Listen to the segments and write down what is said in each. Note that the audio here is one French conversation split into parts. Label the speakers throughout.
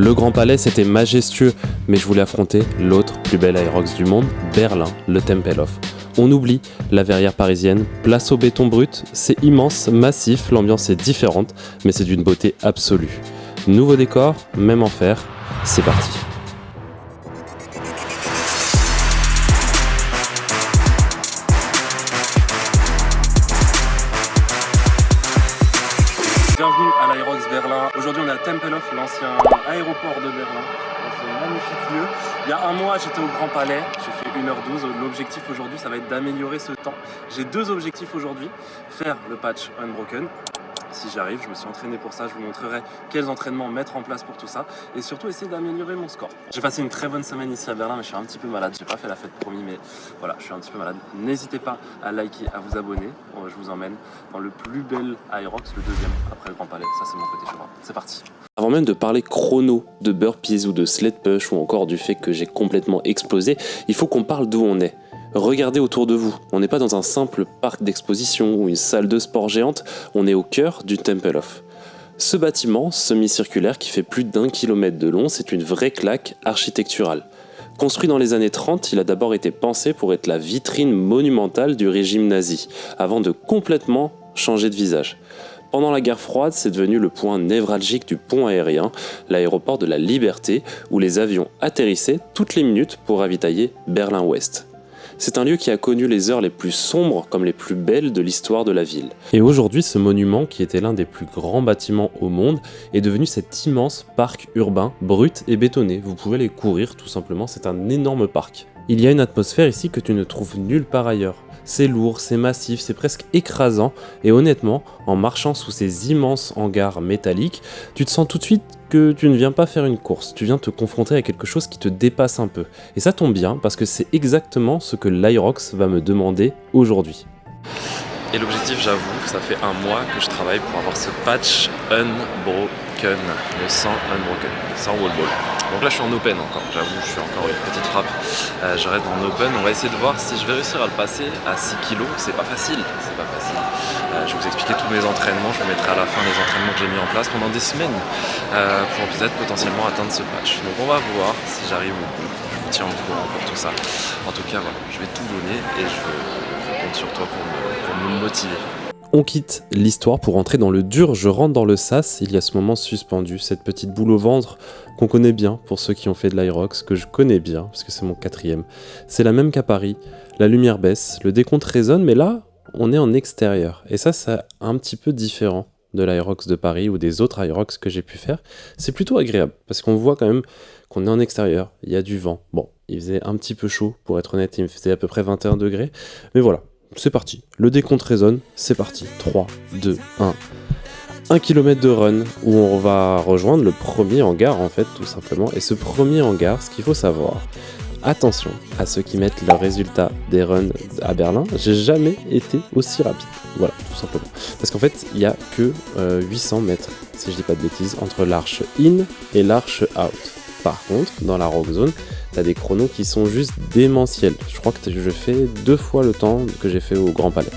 Speaker 1: Le Grand Palais, c'était majestueux, mais je voulais affronter l'autre plus belle Aerox du monde, Berlin, le Tempelhof. On oublie la verrière parisienne, place au béton brut, c'est immense, massif, l'ambiance est différente, mais c'est d'une beauté absolue. Nouveau décor, même enfer, c'est parti.
Speaker 2: Bienvenue à l'Aerox Berlin. Aujourd'hui on est à Tempelhof, l'ancien aéroport de Berlin. C'est un magnifique lieu. Il y a un mois j'étais au Grand Palais, j'ai fait 1h12. L'objectif aujourd'hui ça va être d'améliorer ce temps. J'ai deux objectifs aujourd'hui. Faire le patch Unbroken. Si j'y arrive, je me suis entraîné pour ça, je vous montrerai quels entraînements mettre en place pour tout ça et surtout essayer d'améliorer mon score. J'ai passé une très bonne semaine ici à Berlin mais je suis un petit peu malade, j'ai pas fait la fête promis mais voilà, je suis un petit peu malade. N'hésitez pas à liker, à vous abonner, je vous emmène dans le plus bel Aerox, le deuxième après le Grand Palais, ça c'est mon côté chez moi. C'est parti.
Speaker 1: Avant même de parler chrono, de burpees ou de sled push ou encore du fait que j'ai complètement explosé, il faut qu'on parle d'où on est. Regardez autour de vous, on n'est pas dans un simple parc d'exposition ou une salle de sport géante, on est au cœur du Tempelhof. Ce bâtiment semi-circulaire qui fait plus d'1 kilomètre de long, c'est une vraie claque architecturale. Construit dans les années 30, il a d'abord été pensé pour être la vitrine monumentale du régime nazi, avant de complètement changer de visage. Pendant la guerre froide, c'est devenu le point névralgique du pont aérien, l'aéroport de la Liberté, où les avions atterrissaient toutes les minutes pour ravitailler Berlin-Ouest. C'est un lieu qui a connu les heures les plus sombres comme les plus belles de l'histoire de la ville. Et aujourd'hui, ce monument, qui était l'un des plus grands bâtiments au monde, est devenu cet immense parc urbain, brut et bétonné. Vous pouvez aller courir tout simplement, c'est un énorme parc. Il y a une atmosphère ici que tu ne trouves nulle part ailleurs. C'est lourd, c'est massif, c'est presque écrasant, et honnêtement, en marchant sous ces immenses hangars métalliques, tu te sens tout de suite que tu ne viens pas faire une course, tu viens te confronter à quelque chose qui te dépasse un peu. Et ça tombe bien, parce que c'est exactement ce que l'Aerox va me demander aujourd'hui.
Speaker 3: Et l'objectif, j'avoue, ça fait un mois que je travaille pour avoir ce patch Unbroken, le 100 Unbroken, sans wall ball. Donc là je suis en open encore, j'avoue, je suis encore une petite frappe. Je reste en open, on va essayer de voir si je vais réussir à le passer à 6 kg, c'est pas facile, c'est pas facile. Je vais vous expliquer tous mes entraînements, je vous mettrai à la fin les entraînements que j'ai mis en place pendant des semaines pour peut-être potentiellement atteindre ce patch. Donc on va voir si j'arrive au bout, je vous tiens au courant pour tout ça. En tout cas voilà, je vais tout donner et je compte sur toi pour me motiver.
Speaker 1: On quitte l'histoire pour entrer dans le dur, je rentre dans le sas, il y a ce moment suspendu, cette petite boule au ventre qu'on connaît bien pour ceux qui ont fait de l'Aerox, que je connais bien parce que c'est mon 4e. C'est la même qu'à Paris, la lumière baisse, le décompte résonne, mais là on est en extérieur. Et ça c'est un petit peu différent de l'Aerox de Paris ou des autres Aerox que j'ai pu faire. C'est plutôt agréable parce qu'on voit quand même qu'on est en extérieur, il y a du vent. Bon, il faisait un petit peu chaud pour être honnête, il faisait à peu près 21 degrés, mais voilà. C'est parti, le décompte résonne, c'est parti, 3, 2, 1. 1 km de run où on va rejoindre le premier hangar en fait tout simplement. Et ce premier hangar, ce qu'il faut savoir, attention à ceux qui mettent leurs résultats des runs à Berlin, j'ai jamais été aussi rapide, voilà tout simplement. Parce qu'en fait il n'y a que 800 mètres, si je dis pas de bêtises, entre l'arche in et l'arche out. Par contre, dans la Rock Zone, t'as des chronos qui sont juste démentiels. Je crois que je fais 2 fois le temps que j'ai fait au Grand Palais.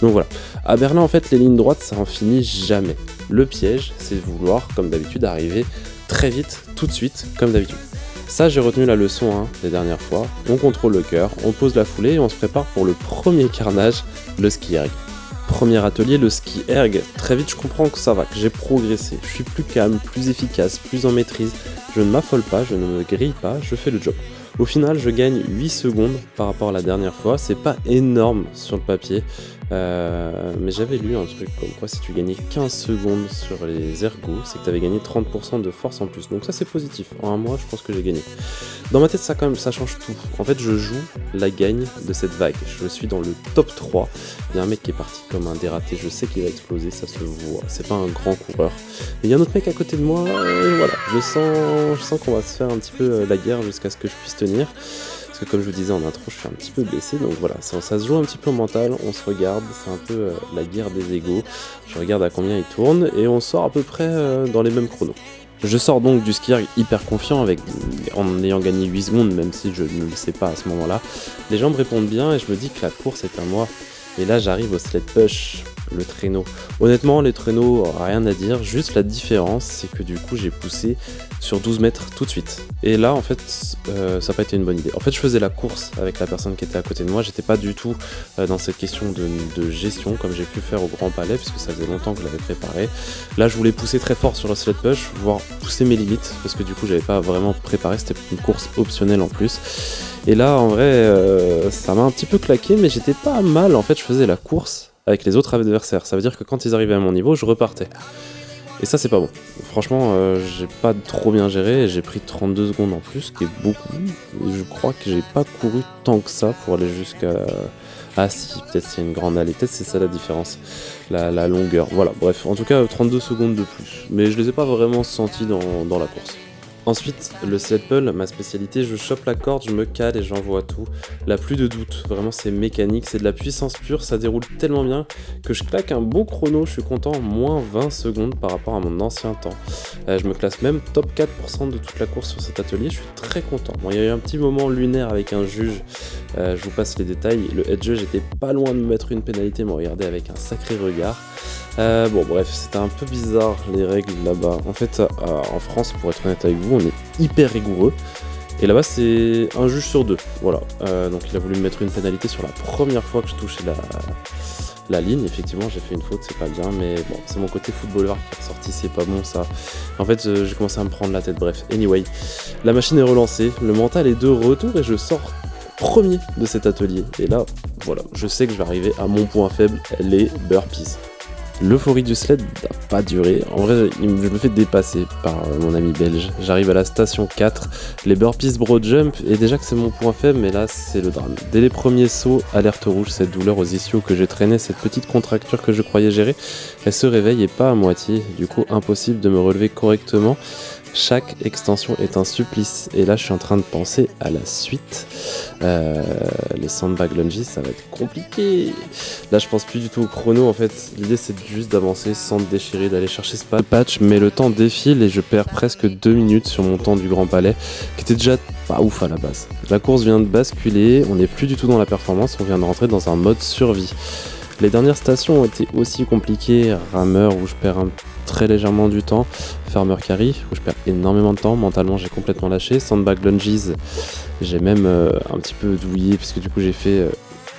Speaker 1: Donc voilà. À Berlin, en fait, les lignes droites, ça en finit jamais. Le piège, c'est de vouloir, comme d'habitude, arriver très vite, tout de suite, comme d'habitude. Ça, j'ai retenu la leçon des dernières fois. On contrôle le cœur, on pose la foulée et on se prépare pour le premier carnage, le ski erg. Premier atelier, le ski erg. Très vite, je comprends que ça va, que j'ai progressé. Je suis plus calme, plus efficace, plus en maîtrise. Je ne m'affole pas, je ne me grille pas, je fais le job. Au final, je gagne 8 secondes par rapport à la dernière fois. C'est pas énorme sur le papier, mais j'avais lu un truc comme quoi si tu gagnais 15 secondes sur les ergos, c'est que tu avais gagné 30% de force en plus. Donc ça, c'est positif. En un mois, je pense que j'ai gagné. Dans ma tête, ça quand même, ça change tout. En fait, je joue la gagne de cette vague. Je suis dans le top 3. Il y a un mec qui est parti comme un dératé. Je sais qu'il va exploser, ça se voit. C'est pas un grand coureur. Mais il y a un autre mec à côté de moi. Et voilà, je sens qu'on va se faire un petit peu la guerre jusqu'à ce que je puisse tenir. Parce que comme je vous disais en intro, je suis un petit peu blessé. Donc voilà, ça se joue un petit peu au mental. On se regarde. C'est un peu la guerre des égos. Je regarde à combien il tourne. Et on sort à peu près dans les mêmes chronos. Je sors donc du ski erg hyper confiant en ayant gagné 8 secondes, même si je ne le sais pas à ce moment-là. Les gens me répondent bien et je me dis que la course est à moi. Et là j'arrive au sled push. le traîneau. Honnêtement, les traîneaux, rien à dire, juste la différence, c'est que du coup, j'ai poussé sur 12 mètres tout de suite. Et là, en fait, ça n'a pas été une bonne idée. En fait, je faisais la course avec la personne qui était à côté de moi, j'étais pas du tout dans cette question de gestion, comme j'ai pu faire au Grand Palais, puisque ça faisait longtemps que je l'avais préparé. Là, je voulais pousser très fort sur le sled push, voire pousser mes limites, parce que du coup, j'avais pas vraiment préparé, c'était une course optionnelle en plus. Et là, en vrai, ça m'a un petit peu claqué, mais j'étais pas mal. En fait, je faisais la course avec les autres adversaires. Ça veut dire que quand ils arrivaient à mon niveau, je repartais. Et ça, c'est pas bon. Franchement, j'ai pas trop bien géré et j'ai pris 32 secondes en plus, ce qui est beaucoup. Et je crois que j'ai pas couru tant que ça pour aller jusqu'à... Ah si, peut-être c'est une grande allée, peut-être c'est ça la différence, la longueur. Voilà, bref, en tout cas 32 secondes de plus. Mais je les ai pas vraiment sentis dans la course. Ensuite, le sled pull, ma spécialité, je chope la corde, je me cale et j'envoie tout. Là, plus de doute, vraiment c'est mécanique, c'est de la puissance pure, ça déroule tellement bien que je claque un beau chrono, je suis content, moins 20 secondes par rapport à mon ancien temps. Je me classe même top 4% de toute la course sur cet atelier, je suis très content. Bon, il y a eu un petit moment lunaire avec un juge, je vous passe les détails, le head judge était pas loin de me mettre une pénalité, me regardait avec un sacré regard. Bon bref, c'était un peu bizarre les règles là-bas. En fait, en France, pour être honnête avec vous, on est hyper rigoureux. Et là-bas, c'est un juge sur deux. Voilà. Donc il a voulu me mettre une pénalité sur la première fois que je touchais la ligne. Effectivement, j'ai fait une faute, c'est pas bien. Mais bon, c'est mon côté footballeur qui est ressorti, c'est pas bon ça. En fait, j'ai commencé à me prendre la tête. Bref, anyway. La machine est relancée, le mental est de retour et je sors premier de cet atelier. Et là, voilà, je sais que je vais arriver à mon point faible, les burpees. L'euphorie du sled n'a pas duré. En vrai, je me fais dépasser par mon ami belge. J'arrive à la station 4, les burpees broad jump, et déjà que c'est mon point faible, mais là, c'est le drame. Dès les premiers sauts, alerte rouge, cette douleur aux ischios que j'ai traîné, cette petite contracture que je croyais gérer, elle se réveille et pas à moitié. Du coup, impossible de me relever correctement. Chaque extension est un supplice. Et là, je suis en train de penser à la suite. Les sandbag lunges, ça va être compliqué. Là, je pense plus du tout au chrono. En fait, l'idée, c'est juste d'avancer sans te déchirer, d'aller chercher ce patch. Mais le temps défile et je perds presque 2 minutes sur mon temps du Grand Palais, qui était déjà pas ouf à la base. La course vient de basculer. On n'est plus du tout dans la performance. On vient de rentrer dans un mode survie. Les dernières stations ont été aussi compliquées. Rameur, où je perds très légèrement du temps. Farmer carry, où je perds énormément de temps. Mentalement, j'ai complètement lâché. Sandbag lunges, j'ai même un petit peu douillé, puisque du coup, j'ai fait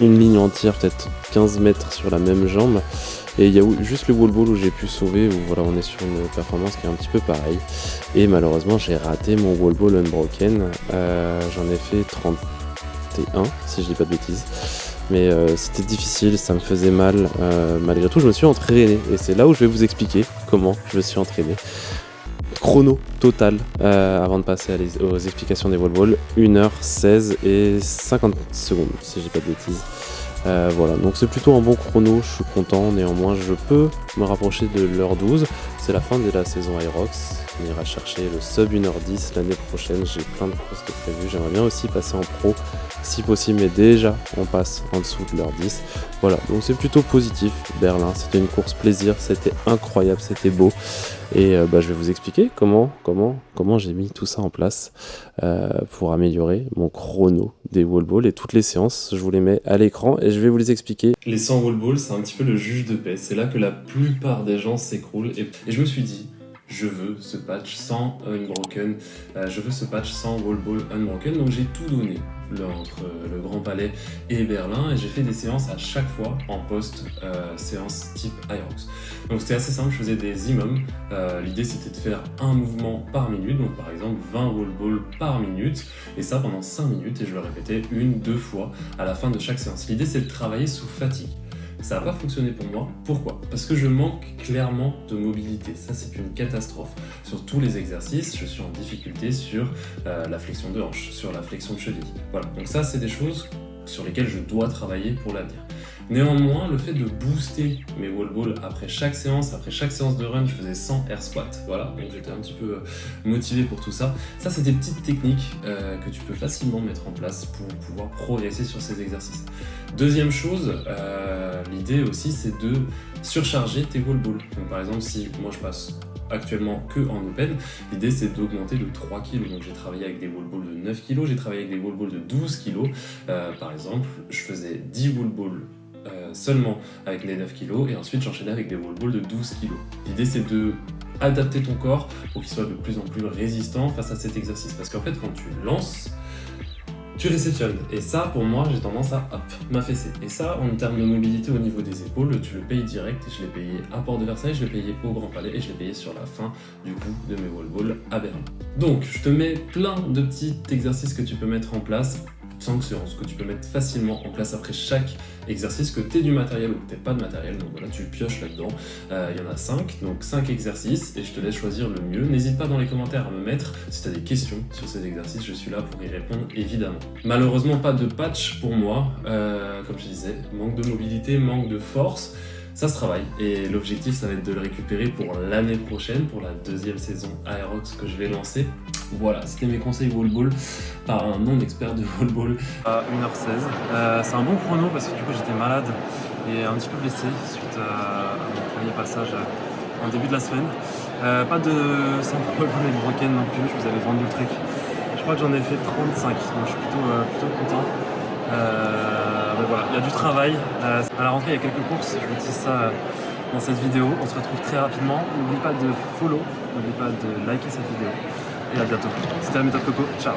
Speaker 1: une ligne entière, peut-être 15 mètres sur la même jambe. Et il y a juste le wall ball où j'ai pu sauver, où voilà, on est sur une performance qui est un petit peu pareille. Et malheureusement, j'ai raté mon wall ball unbroken. J'en ai fait 31, si je dis pas de bêtises. Mais c'était difficile, ça me faisait mal. Malgré tout, je me suis entraîné. Et c'est là où je vais vous expliquer comment je me suis entraîné. Chrono total, avant de passer aux explications des wall balls, 1h16 et 50 secondes, si je dis pas de bêtises. Voilà, donc c'est plutôt un bon chrono, je suis content. Néanmoins, je peux me rapprocher de l'heure 12. C'est la fin de la saison Aerox. On ira chercher le sub 1h10 l'année prochaine. J'ai plein de courses de prévues. J'aimerais bien aussi passer en pro si possible, mais déjà on passe en dessous de l'heure 10. Voilà, donc c'est plutôt positif. Berlin, c'était une course plaisir, c'était incroyable, c'était beau. Et je vais vous expliquer comment j'ai mis tout ça en place pour améliorer mon chrono des wall balls, et toutes les séances, je vous les mets à l'écran et je vais vous les expliquer.
Speaker 2: Les 100 wall balls, c'est un petit peu le juge de paix. C'est là que la plupart des gens s'écroulent. Et je me suis dit, je veux ce patch sans unbroken, je veux ce patch sans wall ball unbroken. Donc j'ai tout donné entre le Grand Palais et Berlin, et j'ai fait des séances à chaque fois en post-séance type Aerox. Donc c'était assez simple, je faisais des imams. L'idée c'était de faire un mouvement par minute, donc par exemple 20 wall balls par minute, et ça pendant 5 minutes, et je le répétais 1-2 fois à la fin de chaque séance. L'idée c'est de travailler sous fatigue. Ça n'a pas fonctionné pour moi. Pourquoi ? Parce que je manque clairement de mobilité. Ça, c'est une catastrophe. Sur tous les exercices, je suis en difficulté sur la flexion de hanche, sur la flexion de cheville. Voilà. Donc ça, c'est des choses sur lesquelles je dois travailler pour l'avenir. Néanmoins, le fait de booster mes wall balls après chaque séance de run, je faisais 100 air squat. Voilà, donc j'étais un petit peu motivé pour tout ça. Ça, c'est des petites techniques que tu peux facilement mettre en place pour pouvoir progresser sur ces exercices. Deuxième chose, l'idée aussi, c'est de surcharger tes wall balls. Donc par exemple, si moi je passe actuellement que en open, l'idée c'est d'augmenter de 3 kg. Donc j'ai travaillé avec des wall balls de 9 kg, j'ai travaillé avec des wall balls de 12 kg. Par exemple, je faisais 10 wall balls seulement avec les 9 kg et ensuite j'enchaînais avec des wall balls de 12 kg. L'idée c'est de adapter ton corps pour qu'il soit de plus en plus résistant face à cet exercice parce qu'en fait quand tu lances, tu réceptionnes. Et ça, pour moi, j'ai tendance à m'affaisser. Et ça, en termes de mobilité au niveau des épaules, tu le payes direct. Et je l'ai payé à Port de Versailles, je l'ai payé au Grand Palais et je l'ai payé sur la fin du coup de mes wall balls à Berlin. Donc, je te mets plein de petits exercices que tu peux mettre en place. 5 séances que tu peux mettre facilement en place après chaque exercice, que tu aies du matériel ou que tu n'aies pas de matériel. Donc voilà, tu pioches là-dedans. Il y en a 5, donc 5 exercices et je te laisse choisir le mieux. N'hésite pas dans les commentaires à me mettre si tu as des questions sur ces exercices, je suis là pour y répondre évidemment. Malheureusement, pas de patch pour moi, comme je disais, manque de mobilité, manque de force. Ça se travaille et l'objectif ça va être de le récupérer pour l'année prochaine, pour la deuxième saison Aerox que je vais lancer. Voilà, c'était mes conseils wall ball par un non-expert de wall ball. À 1h16, c'est un bon chrono parce que du coup j'étais malade et un petit peu blessé suite à mon premier passage en début de la semaine. Pas de syndrome wall ball et de broken non plus, je vous avais vendu le truc. Je crois que j'en ai fait 35, donc je suis plutôt content. Mais voilà, il y a du travail. À la rentrée, il y a quelques courses, je vous dis ça dans cette vidéo. On se retrouve très rapidement. N'oublie pas de follow, n'oublie pas de liker cette vidéo. Et à bientôt. C'était la méthode Coco. Ciao.